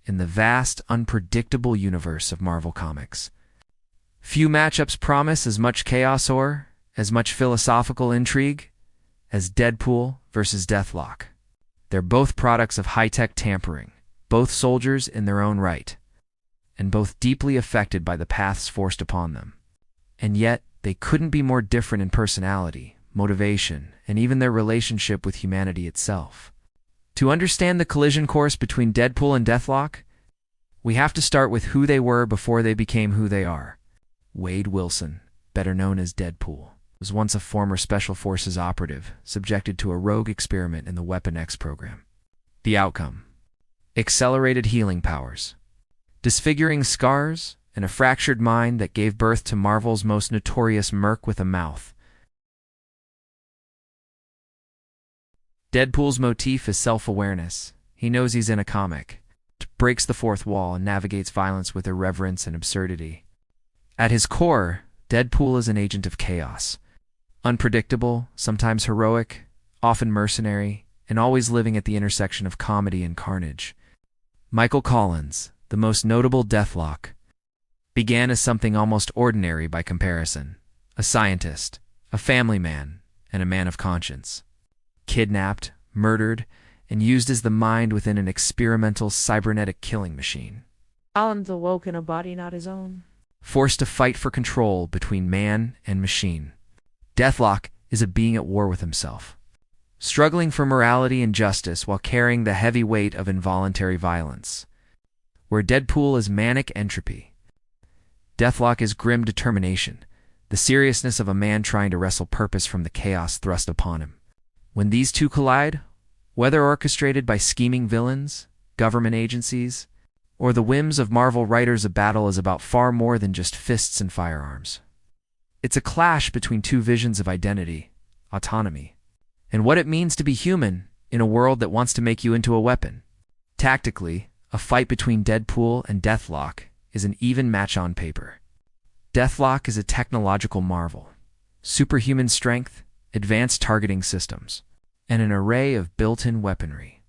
in the vast, unpredictable universe of Marvel Comics. Few matchups promise as much chaos or as much philosophical intrigue as Deadpool versus Deathlock. They're both products of high-tech tampering, both soldiers in their own right, and both deeply affected by the paths forced upon them. And yet, they couldn't be more different in personality, motivation, and even their relationship with humanity itself. To understand the collision course between Deadpool and Deathlock, we have to start with who they were before they became who they are. Wade Wilson, better known as Deadpool, was once a former Special Forces operative subjected to a rogue experiment in the Weapon X program. The outcome: accelerated healing powers, disfiguring scars, and a fractured mind that gave birth to Marvel's most notorious Merc with a mouth. Deadpool's motif is self-awareness. He knows he's in a comic, breaks the fourth wall, and navigates violence with irreverence and absurdity. At his core, Deadpool is an agent of chaos. Unpredictable, sometimes heroic, often mercenary, and always living at the intersection of comedy and carnage. Michael Collins, the most notable Deathlock, began as something almost ordinary by comparison. A scientist, a family man, and a man of conscience. Kidnapped, murdered, and used as the mind within an experimental cybernetic killing machine. Collins awoke in a body not his own. Forced to fight for control between man and machine. Deathlock is a being at war with himself, struggling for morality and justice while carrying the heavy weight of involuntary violence. Where Deadpool is manic entropy, Deathlock is grim determination, the seriousness of a man trying to wrestle purpose from the chaos thrust upon him. When these two collide, whether orchestrated by scheming villains, government agencies, or the whims of Marvel writers, a battle is about far more than just fists and firearms. It's a clash between two visions of identity, autonomy, and what it means to be human in a world that wants to make you into a weapon. Tactically, a fight between Deadpool and Deathlock is an even match on paper. Deathlock is a technological marvel. Superhuman strength, advanced targeting systems, and an array of built-in weaponry.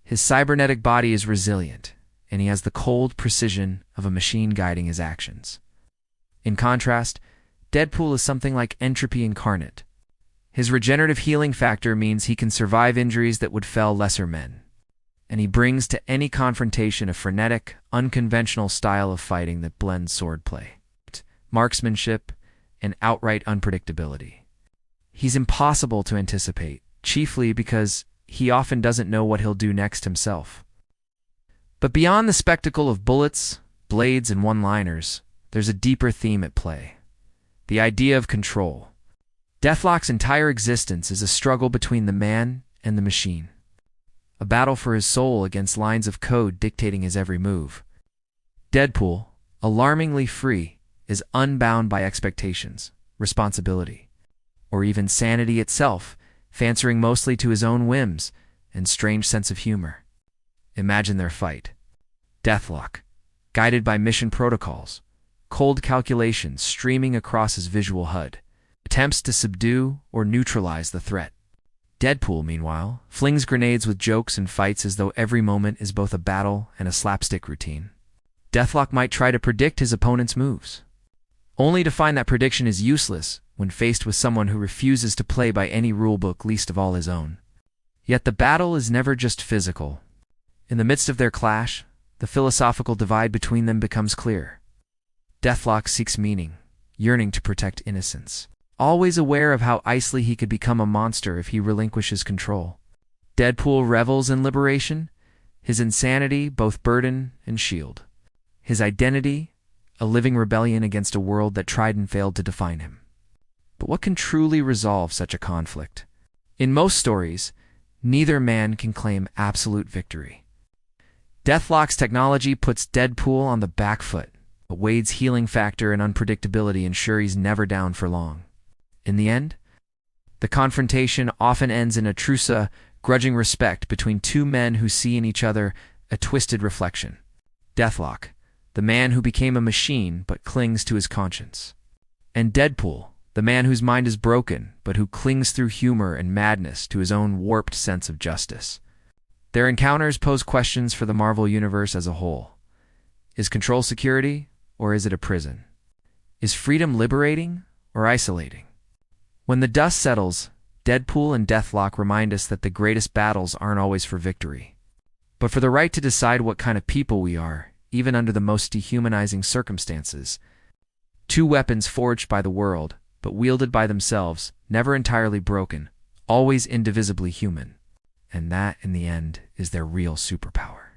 His cybernetic body is resilient, and he has the cold precision of a machine guiding his actions. In contrast, Deadpool is something like entropy incarnate. His regenerative healing factor means he can survive injuries that would fell lesser men, and he brings to any confrontation a frenetic, unconventional style of fighting that blends swordplay, marksmanship, and outright unpredictability. He's impossible to anticipate, chiefly because he often doesn't know what he'll do next himself. But beyond the spectacle of bullets, blades, and one-liners, there's a deeper theme at play: the idea of control. Deathlock's entire existence is a struggle between the man and the machine, a battle for his soul against lines of code dictating his every move. Deadpool, alarmingly free, is unbound by expectations, responsibility, or even sanity itself, answering mostly to his own whims and strange sense of humor. Imagine their fight. Deathlock, guided by mission protocols, cold calculations streaming across his visual HUD, attempts to subdue or neutralize the threat. Deadpool, meanwhile, flings grenades with jokes and fights as though every moment is both a battle and a slapstick routine. Deathlock might try to predict his opponent's moves, only to find that prediction is useless when faced with someone who refuses to play by any rulebook, least of all his own. Yet the battle is never just physical. In the midst of their clash, the philosophical divide between them becomes clear. Deathlock seeks meaning, yearning to protect innocence, always aware of how easily he could become a monster if he relinquishes control. Deadpool revels in liberation, his insanity both burden and shield, his identity a living rebellion against a world that tried and failed to define him. But what can truly resolve such a conflict? In most stories, neither man can claim absolute victory. Deathlock's technology puts Deadpool on the back foot, but Wade's healing factor and unpredictability ensure he's never down for long. In the end, the confrontation often ends in a truce, grudging respect between two men who see in each other a twisted reflection. Deathlock, the man who became a machine but clings to his conscience. And Deadpool, the man whose mind is broken but who clings through humor and madness to his own warped sense of justice. Their encounters pose questions for the Marvel Universe as a whole. Is control security, or is it a prison? Is freedom liberating, or isolating? When the dust settles, Deadpool and Deathlock remind us that the greatest battles aren't always for victory, but for the right to decide what kind of people we are, even under the most dehumanizing circumstances. Two weapons forged by the world, but wielded by themselves, never entirely broken, always indivisibly human. And that, in the end, is their real superpower.